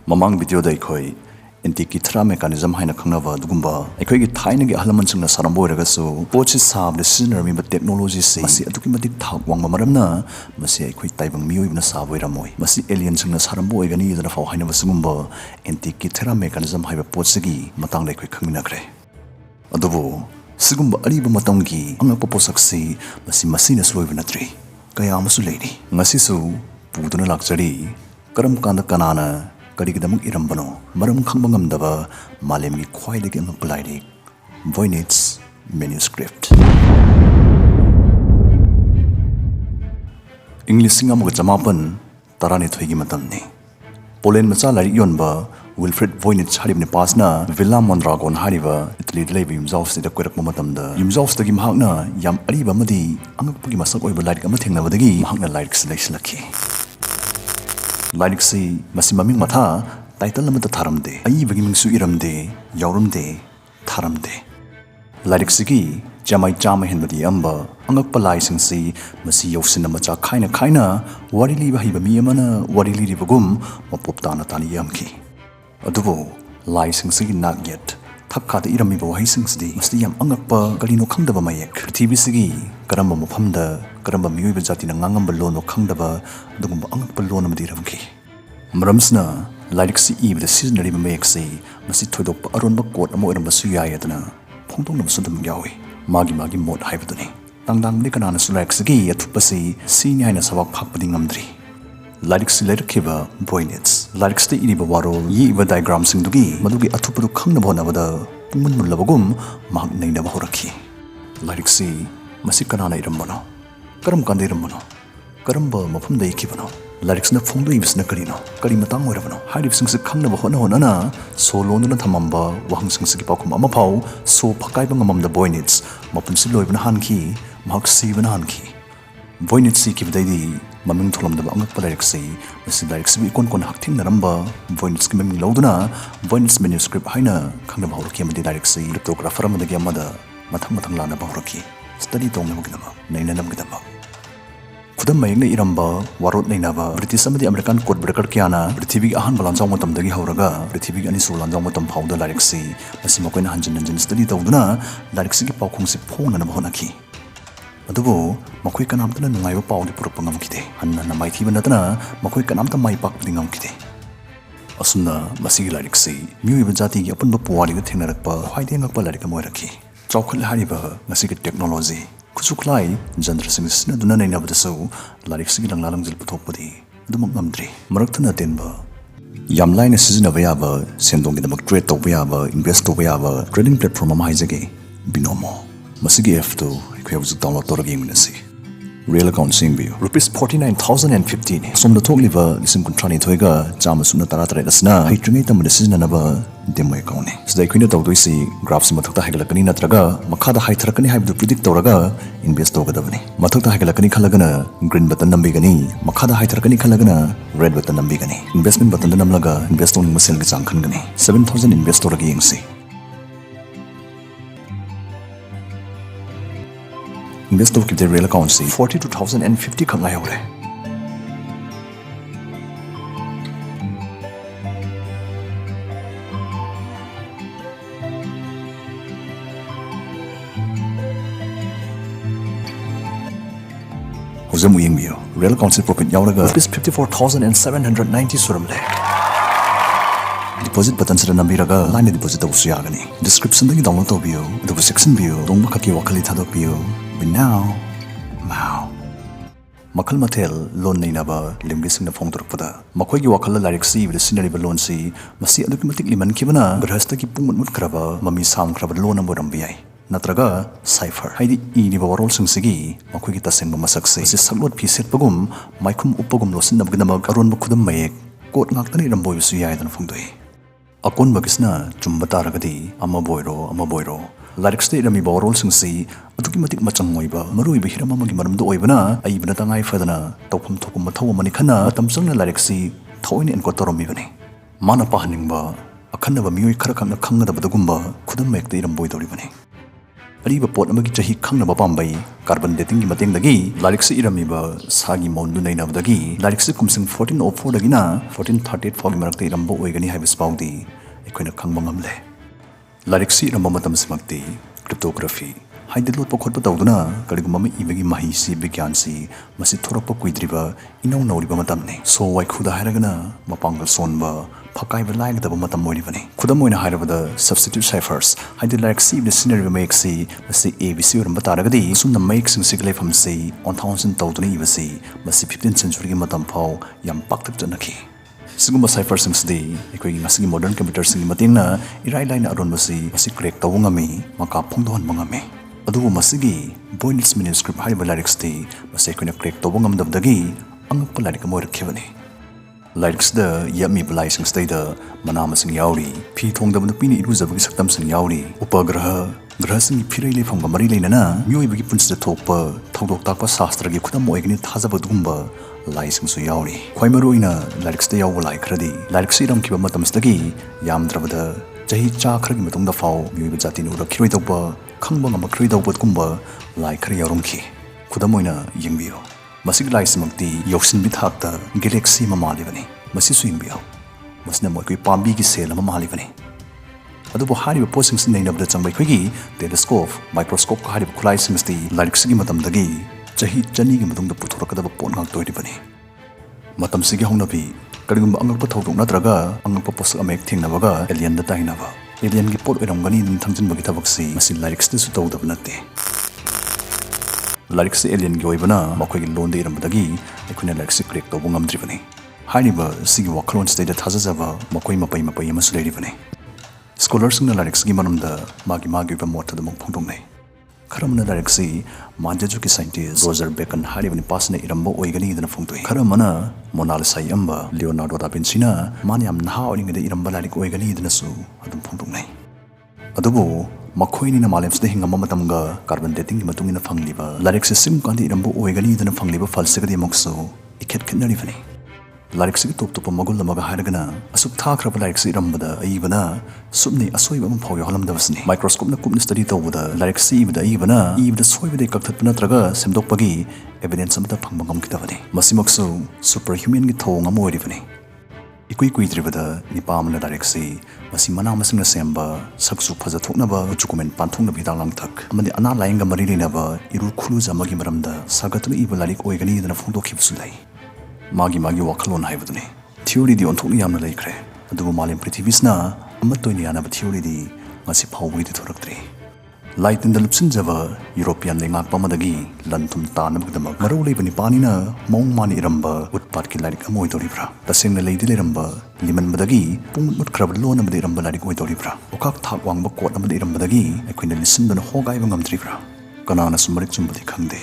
Mamang video da ikhoi inti thra mechanism haina khangnaba dugumba ikhoi gi thaina gi ahalaman chungna sarambo iragasu pochi sab de sinarmi ba technology se masi aduki matik thak wangba maramna masi ikhoi taibang miyoibna saboi ramoi masi alien chungna sarambo igani dana faw haina basungumba inti thra mechanism haiba pochigi matang lai ikhoi khangmina kre adubu sigumba ariba matanggi angakpa posaksi masi na sloiba natri kaya amasu leidi ngasi su puduna lakchari karam kanda kanana karigidamuk irambano maram khangba ngamdaba malemgi khwaidagi Angakpa Lairik Voynich's Manuscript English singamuga jamapan tarani thoigi matamni Poland macha lairik yonba Wilfred Voynich haribni pasna Villa Mondragon hariba Italy lebi yumjaus da koirakma matamda yumjaus dagi mahakna yam ariba madi angakpagi masak oiba lairik ama thengnabadagi mahakna lairik silaki Lairik si masi maming matha title lamata tharamde ai bagi mingsu iramde yauramde tharamde Lairik sigi jamai chama henbadi amba Angakpa Lai singsi masi yausin macha khaina wari liba hiba mi amana wari liribagum mapop tana tani yamki adubo lai singsi nak yet thapkha da irami ba wahai singsdi masti yam angakpa galino khangdaba mayek prithvi sigi karamba mafamda karamba miyoiba jati na ngangamba lono khangdaba dugumba angakpa lon amadi ramki maramsna lairik si ibda seasonary mayek si masi thoidokpa aronba kot amo iramba su yayadana phongtong nam sundum yawi magi mod haibadani tangdang ni kanana su lairik sigi athupasi sini haina sawak phakpadi ngamdri Lairik si lairikhiba Voynich Lairik sta iriba warol yiba diagram singdugi madugi athupadu khangnaba honabada pungmun mullabagum mahak nainaba horakhi Lairik si masi kanana irambano karam kanda irambano karamba mafamda ikhibano Lairik sna phongdo ibisna karino kari matang oirabano harib singsi khangnaba honana solonduna thamamba wahang singsi pakum ama phau so phakaiba ngamamda Voynich mapunsi loibana hanki mahak sibana hanki Voynich si kibdaidi maming tholamdaba Angakpa Lairik si masi Lairik si ikon hakthing naramba Voynich ki maming lauduna Voynich Manuscript haina khangnaba horaki amadi Lairik si CRYPTOGRAPHY amadagi amada mathang lanaba horaki study tongnabagidama nainanamgidama khudam mayengna iramba warot nainaba British amadi American code breaker kyana prithvi ahanba lanjang matamdagi hauraga prithvi ani su lanjang matam phauda Lairik si masi makoina hanjin study tawduna Lairik si ki paukhungsi phongnanaba honaki adubo makoi kanamtana nungaiba paudi purukpa ngamkide hanna maithiba natana makoi kanamta maipakpadi ngamkide asumna masigi Lairik si miyoiba jati gi apunba puwariga thengnarakpa khwaidai Angakpa Lairik ama oiraki chaukhal hariba ngasigi technology khuchuklai jandra sing sina duna nainabadasu Lairik sigi langlalangjil puthokpadi adumak ngamdri maraktana tenba yam laina sizinaba yaba sendonggidamak trade tawba yaba invest tawba yaba trading platform ama haijage binomo masigi F2 Khwai download toragi minasi real account singbiu rupees 49,015 somda thokliba lisim kuntrani thoiga chama suna tara dasna haitringai tamada sizinanaba demo account ne sida khina tawdoisi graphs mathakta haigalakani natraga makhada haithrakani haibdu predict tawraga invest tawgadabani mathakta haigalakani khalagana green button nambigani makhada haithrakani khalagana red button nambigani investment button namlaga invest on musel gi changkhangani 7,000 invest toragi yengsi Invest of the real account see 42,050 khangai hore Hozamu yengbiyo real account see profit yauraga rupees 54,790 suramle Deposit button sira nambiraga line deposit tawsu yagani description dagi download tawbiyo adugu section biyo dongba khaki wakali thadokbiyo Now, Mao. Makal Matel, Lon Nainaba, Limgising the Fongtorpada. Makogi Wakala Lairik si with the scenery balloon see, Masi Adukimatic Liman Kivana, but has taken Pumut Krava, Mami Sam Krava Lona Morambi. Natraga, Cipher. Heidi E. Nivarol Sing Makwita Sing Masaksi, Salot Piset Pagum, Maikum Upogum Losin of Gnamag, Aron Bakudam Mayek, Got Naktani and Boy Suya than Fungdui. Akon Bagisna, Jumbataragadi, Amaboiro. Lairik state rami borol singsi adukimatik machangoiba maruiba hiramamagi maramdo oibana aibna tangai fadana tawpham thokum mathaw mani khana tamsangna Lairik si thoine enkot toromi bani mana pahaningba akhanaba miyoi khara khangna khangadabadagumba khudam mekte iramboi doribani ꯑꯔꯤꯕ ꯄꯣꯠ ꯑꯃꯒꯤ ꯆꯍꯤ ꯈꯪꯅꯕ ꯄꯥꯝꯕꯩ carbon ꯗꯦꯇꯤꯡꯒꯤ ꯃꯇꯦꯡꯗꯒꯤ ꯂꯥꯏꯔꯤꯛꯁꯤ ꯏꯔꯝꯃꯤꯕ ꯁꯥꯒꯤ ꯃꯑꯣꯡꯗꯨ ꯅꯩꯅꯕꯗꯒꯤ ꯂꯥꯏꯔꯤꯛꯁꯤ ꯀꯨꯝꯁꯤꯡ 1404ꯗꯒꯤꯅ 1438 ꯐꯥꯎꯒꯤ ꯃꯔꯛꯇ ꯏꯔꯝꯕ ꯑꯣꯏꯒꯅꯤ ꯍꯥꯏꯕꯁꯤꯐꯥꯎꯗꯤ ꯑꯩꯈꯣꯏꯅ ꯈꯪꯕ ꯉꯝꯂꯦ ꯂꯥꯏꯔꯤꯛꯁꯤ ꯏꯔꯝꯕ ꯃꯇꯝꯁꯤꯃꯛꯇꯤ ꯀ꯭ꯔꯤꯞꯇꯣꯒ꯭ꯔꯥꯐꯤ ꯍꯥꯏꯗꯤ ꯂꯣꯠꯄ ꯈꯣꯠꯄ ꯇꯧꯗꯨꯅ ꯀꯔꯤꯒꯨꯝꯕ ꯑꯃ ꯏꯕꯒꯤ ꯃꯍꯩꯁꯤ ꯕꯤꯒ꯭ꯌꯥꯟꯁꯤ ꯃꯁꯤ ꯊꯣꯔꯛꯄ ꯀꯨꯏꯗ꯭ꯔꯤꯕ ꯏꯅꯧ ꯅꯧꯔꯤꯕ ꯃꯇꯝꯅꯤ ꯁꯣ ꯋꯥꯏꯈꯨꯗ ꯍꯥꯏꯔꯒꯅ ꯃꯄꯥꯡꯒꯜ ꯁꯣꯟꯕ ꯐꯛꯀꯥꯏꯕ ꯂꯥꯏꯒꯗꯕ ꯃꯇꯝ ꯑꯣꯏꯔꯤꯕꯅꯤ ꯈꯨꯗꯝ ꯑꯣꯏꯅ ꯍꯥꯏꯔꯕꯗ ꯁꯕꯁꯇꯤꯇ꯭ꯌꯨꯠ ꯁꯥꯏꯐꯔꯁ ꯍꯥꯏꯗꯤ ꯂꯥꯏꯔꯤꯛꯁꯤ ꯏꯕꯗ ꯁꯤꯖꯤꯟꯅꯔꯤꯕ ꯃꯌꯦꯛꯁꯤ ꯃꯁꯤ ABC ꯑꯣꯏꯔꯝꯕ ꯇꯥꯔꯒꯗꯤ ꯑꯁꯨꯝꯅ ꯃꯌꯦꯛꯁꯤꯡꯁꯤꯒꯤ ꯂꯩꯐꯝꯁꯤ ꯑꯣꯟꯊꯥ ꯑꯣꯟꯁꯤꯟ ꯇꯧꯗꯨꯅ ꯏꯕꯁꯤ ꯃꯁꯤ 15th ꯁꯦꯟꯆꯨꯔꯤꯒꯤ ꯃꯇꯝ ꯐꯥꯎ ꯌꯥꯝ ꯄꯥꯛꯇꯛ ꯁꯤꯒꯨꯝꯕ ꯁꯥꯏꯐꯔꯁꯤꯡꯁꯤꯗꯤ ꯑꯩꯈꯣꯏꯒꯤ ꯉꯁꯤꯒꯤ ꯃꯣꯗꯔꯟ ꯀꯝꯄ꯭ꯌꯨꯇꯔꯁꯤꯡꯒꯤ ꯃꯇꯦꯡꯅ ꯏꯔꯥꯏ ꯂꯥꯏꯅ ꯑꯔꯣꯟꯕꯁꯤ ꯃꯁꯤ ꯀ꯭ꯔꯦꯛ ꯇꯧꯕ ꯉꯝꯃꯤ ꯃꯀꯥ ꯐꯣꯡꯗꯣꯛꯍꯟꯕ ꯉꯝꯃꯤ ꯑꯗꯨꯕꯨ ꯃꯁꯤꯒꯤ ꯚꯣꯏꯅꯤꯆ ꯃꯦꯅꯨꯁꯀ꯭ꯔꯤꯞ ꯍꯥꯏꯔꯤꯕ ꯂꯥꯏꯔꯤꯛꯁꯤꯗꯤ ꯃꯁꯤ ꯑꯩꯈꯣꯏꯅ ꯀ꯭ꯔꯦꯛ ꯇꯧꯕ ꯉꯝꯗꯕꯗꯒꯤ ꯑꯉꯛꯄ ꯂꯥꯏꯔꯤꯛ ꯑꯃ ꯑꯣꯏꯔꯛꯈꯤꯕꯅꯤ ꯂꯥꯏꯔꯤꯛꯁꯤꯗ ꯌꯦꯛꯑꯝꯃꯤꯕ ꯂꯥꯏꯁꯤꯡꯁꯤꯗꯩꯗ ꯃꯅꯥ ꯃꯁꯤꯡ ꯌꯥꯎꯔꯤ ꯐꯤ ꯊꯣꯡꯗꯕ ꯅꯨꯄꯤꯅ ꯏꯔꯨꯖꯕꯒꯤ ꯁꯛꯇꯝꯁꯤꯡ ꯌꯥꯎꯔꯤ ꯎꯄꯒ꯭ꯔꯍ ꯒ꯭ꯔꯍꯁꯤꯡꯒꯤ ꯐꯤꯔꯩ ꯂꯩꯐꯝꯒ ꯃꯔꯤ ꯂꯩꯅꯅ ꯃꯤꯑꯣꯏꯕꯒꯤ ꯄꯨꯟꯁꯤꯗ ꯊꯣꯛꯄ ꯊꯧꯗꯣꯛ ꯇꯥꯛꯄ ꯁꯥꯁꯇ꯭ꯔꯒꯤ ꯈꯨꯗꯝ ꯑꯣꯏꯒꯅꯤ ꯊꯥꯖꯕ ꯑꯗꯨꯒꯨꯝꯕ ꯂꯥꯏꯁꯤꯡꯁꯨ ꯌꯥꯎꯔꯤ ꯈ꯭ꯋꯥꯏ ꯃꯔꯨꯑꯣꯏꯅ ꯂꯥꯏꯔꯤꯛꯁꯤꯗ ꯌꯥꯎꯕ ꯂꯥꯏ ꯈꯔꯗꯤ ꯂꯥꯏꯔꯤꯛꯁꯤ ꯏꯔꯝꯈꯤꯕ ꯃꯇꯝꯁꯤꯗꯒꯤ ꯌꯥꯝꯗ꯭ꯔꯕꯗ ꯆꯍꯤ ꯆꯥ ꯈꯔꯒꯤ ꯃꯇꯨꯡꯗ ꯐꯥꯎ ꯃꯤꯑꯣꯏꯕ ꯖꯥꯇꯤꯅ ꯎꯔꯛꯈꯤꯔꯣꯏꯗꯧꯕ ꯈꯪꯕ ꯉꯝꯃꯛꯈꯤꯔꯣꯏꯗꯧꯕꯒꯨꯝꯕ ꯂꯥꯏ ꯈꯔ ꯌꯥꯎꯔꯝꯈꯤ ꯈꯨꯗꯝ ꯑꯣꯏꯅ ꯌꯦꯡꯕꯤꯌꯨ ꯃꯁꯤꯒꯤ ꯂꯥꯏꯁꯤꯃꯛꯇꯤ ꯌꯧꯁꯤꯟꯕꯤ ꯊꯥꯛꯇ ꯒꯦꯂꯦꯛꯁꯤ ꯑꯃ ꯃꯥꯜꯂꯤꯕꯅꯤ ꯃꯁꯤꯁꯨ ꯌꯦꯡꯕꯤꯌꯨ ꯃꯁꯤꯅ ꯑꯩꯈꯣꯏ ꯄꯥꯝꯕꯤꯒꯤ ꯁꯦꯜ ꯑꯃ ꯃꯥꯜꯂꯤꯕꯅꯤ ꯑꯗꯨꯕꯨ ꯍꯥꯏꯔꯤꯕ ꯄꯣꯠꯁꯤꯡꯁꯤ ꯅꯩꯅꯕꯗ ꯆꯪꯕ ꯑꯩꯈꯣꯏꯒꯤ ꯇꯦꯂꯦꯁꯀꯣꯞ ꯃꯥꯏꯀ꯭ꯔꯣꯁꯀꯣꯞꯀ ꯍꯥꯏꯔꯤꯕ ꯈꯨꯠꯂꯥꯏꯁꯤꯡꯁꯤ ꯂꯥꯏꯔꯤꯛꯁꯤꯒꯤ ꯃꯇꯝꯗꯒꯤ ꯆꯍꯤ 200ꯒꯤ ꯃꯇꯨꯡꯗ ꯄꯨꯊꯣꯔꯛꯀꯗꯕ ꯄꯣꯠ ꯉꯥꯛꯇ ꯑꯣꯏꯔꯤꯕꯅꯤ ꯃꯇꯝꯁꯤꯒꯤ ꯍꯧꯅꯕꯤ ꯀꯔꯤꯒꯨꯝꯕ ꯑꯉꯛꯄ ꯊꯧꯗꯣꯛ ꯅꯠꯇ꯭ꯔꯒ ꯑꯉꯛꯄ ꯄꯣꯠꯁꯛ ꯑꯃ ꯍꯦꯛ ꯊꯦꯡꯅꯕꯒ ꯑꯦꯂꯤꯌꯟꯗ ꯇꯥꯏꯅꯕ ꯑꯦꯂꯤꯌꯟꯒꯤ ꯄꯣꯠ ꯑꯣꯏꯔꯝꯒꯅꯤ ꯑꯗꯨꯝ ꯊꯪꯖꯤꯟꯕꯒꯤ ꯊꯕꯛꯁꯤ ꯃꯁꯤ ꯂꯥꯏꯔꯤꯛꯁꯤꯗꯁꯨ ꯇꯧꯗꯕ ꯅꯠꯇꯦ ꯂꯥꯏꯔꯤꯛꯁꯤ ꯑꯦꯂꯤꯌꯟꯒꯤ ꯑꯣꯏꯕꯅ ꯃꯈꯣꯏꯒꯤ ꯂꯣꯟꯗ ꯏꯔꯝꯕꯗꯒꯤ ꯑꯩꯈꯣꯏꯅ ꯂꯥꯏꯔꯤꯛꯁꯤ ꯀ꯭ꯔꯦꯛ ꯇꯧꯕ ꯉꯝꯗ꯭ꯔꯤꯕꯅꯤ ꯍꯥꯏꯔꯤꯕ ꯁꯤꯒꯤ ꯋꯥꯈꯜꯂꯣꯟꯁꯤꯗꯩꯗ ꯊꯥꯖꯖꯕ ꯃꯈꯣꯏ ꯃꯄꯩ ꯑꯃꯁꯨ ꯂꯩꯔꯤꯕꯅꯤ ꯁ꯭ꯀꯣꯂꯔꯁꯤꯡꯅ ꯂꯥꯏꯔꯤꯛꯁꯤꯒꯤ ꯃꯔꯝꯗ ꯃꯥꯒꯤ ꯑꯣꯏꯕ ꯃꯣꯠ ꯑꯗꯨꯃꯛ ꯐꯣꯡꯗꯣꯛꯅꯩ ꯈꯔ ꯑꯃꯅ ꯂꯥꯏꯔꯤꯛꯁꯤ ꯃꯥꯟꯖꯦꯖꯨꯒꯤ ꯁꯥꯏꯟꯇꯤꯁ ꯔꯣꯖꯔ ꯕꯦꯀꯟ ꯍꯥꯏꯔꯤꯕ ꯅꯨꯄꯥꯁꯤꯅ ꯏꯔꯝꯕ ꯑꯣꯏꯒꯅꯤꯗꯅ ꯐꯣꯡꯗꯣꯛꯏ ꯈꯔ ꯑꯃꯅ ꯃꯣꯅꯥꯂꯤꯁꯥ ꯏꯔꯝꯕ ꯂꯤꯑꯣꯅꯥꯔꯗꯣ ꯗꯥ ꯚꯤꯟꯁꯤꯅ ꯃꯥꯅ ꯌꯥꯝ ꯅꯍꯥ ꯑꯣꯏꯔꯤꯉꯩꯗ ꯏꯔꯝꯕ ꯂꯥꯏꯔꯤꯛ ꯑꯣꯏꯒꯅꯤꯗꯅꯁꯨ ꯑꯗꯨꯝ ꯐꯣꯡꯗꯣꯛꯅꯩ ꯑꯗꯨꯕꯨ ꯃꯈꯣꯏꯅꯤꯅ ꯃꯥꯂꯦꯝꯁꯤꯗ ꯍꯤꯡꯉꯝꯕ ꯃꯇꯝꯒ ꯀꯥꯔꯕꯟ ꯗꯦꯇꯤꯡꯒꯤ ꯃꯇꯨꯡ ꯏꯟꯅ ꯐꯪꯂꯤꯕ ꯂꯥꯏꯔꯤꯛꯁꯤ ꯁꯤꯒꯨꯝ ꯀꯥꯟꯗ ꯏꯔꯝꯕ ꯑꯣꯏꯒꯅꯤꯗꯅ ꯐꯪꯂꯤꯕ ꯐꯜꯁꯤꯒꯗꯤ ꯑꯃꯨꯛꯁꯨ ꯏꯈꯦꯠ ꯈꯦꯠꯅꯔꯤꯕꯅꯤ ꯂꯥꯏꯔꯤꯛꯁꯤꯒꯤ ꯇꯣꯞ ꯇꯣꯞꯄ ꯃꯒꯨꯟ ꯑꯃꯒ ꯍꯥꯏꯔꯒꯅ ꯑꯁꯨꯛ ꯊꯥꯈ꯭ꯔꯕ ꯂꯥꯏꯔꯤꯛꯁꯤ ꯏꯔꯝꯕꯗ ꯑꯏꯕꯅ ꯁꯨꯞꯅꯩ ꯑꯁꯣꯏꯕ ꯑꯃ ꯐꯥꯎ ꯌꯥꯎꯍꯜꯂꯝꯗꯕꯁꯤꯅꯤ ꯃꯥꯏꯀ꯭ꯔꯣꯁꯀꯣꯞꯅ ꯀꯨꯞꯅ ꯁ꯭ꯇꯗꯤ ꯇꯧꯕꯗ ꯂꯥꯏꯔꯤꯛꯁꯤ ꯏꯕꯗ ꯑꯏꯕꯅ ꯏꯕꯗ ꯁꯣꯏꯕꯗꯒꯤ ꯀꯛꯊꯠꯄ ꯅꯠꯇ꯭ꯔꯒ ꯁꯦꯝꯗꯣꯛꯄꯒꯤ ꯑꯦꯚꯤꯗꯦꯟꯁ ꯑꯃꯠꯇ ꯐꯪꯕ ꯉꯝꯈꯤꯗꯕꯅꯤ ꯃꯁꯤꯃꯛꯁꯨ ꯁꯨꯄꯔ ꯍ꯭ꯌꯨꯃꯦꯟꯒꯤ ꯊꯧꯑꯣꯡ ꯑꯃ ꯑꯣꯏꯔꯤꯕꯅꯤ ꯏꯀꯨꯏ ꯀꯨꯏꯗ꯭ꯔꯤꯕꯗ ꯅꯤꯄꯥ ꯑꯃꯅ ꯂꯥꯏꯔꯤꯛꯁꯤ ꯃꯁꯤ ꯃꯅꯥ ꯃꯁꯤꯡꯅ ꯁꯦꯝꯕ ꯁꯛꯁꯨ ꯐꯖꯊꯣꯛꯅꯕ ꯀꯨꯆꯨ ꯄꯥꯟꯊꯣꯛꯅꯕ ꯍꯤꯗꯥꯛ ꯂꯥꯡꯊꯛ ꯑꯃꯗꯤ ꯑꯅꯥ ꯂꯥꯏꯌꯦꯡꯒ ꯃꯔꯤ ꯂꯩꯅꯕ ꯏꯔꯨ ꯈꯨꯂꯨꯖ ꯑꯃꯒꯤ ꯃꯔꯝꯗ ꯁꯥꯒꯠꯇꯨꯅ ꯏꯕ ꯂꯥꯏꯔꯤꯛ ꯑꯣꯏꯒꯅꯤꯗꯅ ꯐꯣꯡꯗꯣꯛꯈꯤꯕꯁꯨ ꯂꯩ ꯃꯥꯒꯤ ꯋꯥꯈꯜꯂꯣꯟ ꯍꯥꯏꯕꯗꯨꯅꯤ ꯊꯤꯑꯣꯔꯤꯗꯤ ꯑꯣꯟꯊꯣꯛꯅ ꯌꯥꯝꯅ ꯂꯩꯈ꯭ꯔꯦ ꯑꯗꯨꯕꯨ ꯃꯥꯂꯦꯝ ꯄ꯭ꯔꯤꯊꯤꯕꯤꯁꯤꯅ ꯑꯃꯠꯇ ꯑꯣꯏꯅ ꯌꯥꯅꯕ ꯊꯤꯑꯣꯔꯤꯗꯤ ꯉꯁꯤ ꯐꯥꯎꯕꯒꯤꯗꯤ ꯊꯣꯔꯛꯇ꯭ꯔꯤ ꯂꯥꯏꯇꯤꯟꯗ ꯂꯨꯞꯁꯤꯟꯖꯕ ꯌꯨꯔꯣꯄꯤꯌꯟ ꯂꯩꯉꯥꯛꯄ ꯑꯃꯗꯒꯤ ꯂꯟ ꯊꯨꯝ ꯇꯥꯅꯕꯒꯤꯗꯃꯛ ꯃꯔꯧ ꯂꯩꯕ ꯅꯤꯄꯥꯅꯤꯅ ꯃꯑꯣꯡ ꯃꯥꯟꯅ ꯏꯔꯝꯕ ꯎꯠꯄꯥꯠꯀꯤ ꯂꯥꯏꯔꯤꯛ ꯑꯃ ꯑꯣꯏꯗꯧꯔꯤꯕ꯭ꯔꯥ ꯇꯁꯦꯡꯅ ꯂꯩꯗꯤ ꯂꯩꯔꯝꯕ ꯂꯤꯃꯟꯕꯗꯒꯤ ꯄꯨꯡꯃꯨꯠ ꯃꯨꯠꯈ꯭ꯔꯕ ꯂꯣꯟ ꯑꯃꯗ ꯏꯔꯝꯕ ꯂꯥꯏꯔꯤꯛ ꯑꯣꯏꯗꯧꯔꯤꯕ꯭ꯔꯥ ꯑꯣꯈꯥꯛ ꯊꯥꯛ ꯋꯥꯡꯕ ꯀꯣꯠ ꯑꯃꯗ ꯏꯔꯝꯕꯗꯒꯤ ꯑꯩꯈꯣꯏꯅ ꯂꯤꯁꯤꯟꯗꯨꯅ ꯍꯣꯒꯥꯏꯕ ꯉꯝꯗ꯭ꯔꯤꯕ꯭ꯔꯥ ꯀꯅꯥꯅꯁꯨ ꯃꯔꯤꯛ ꯆꯨꯝꯕꯗꯤ ꯈꯪꯗꯦ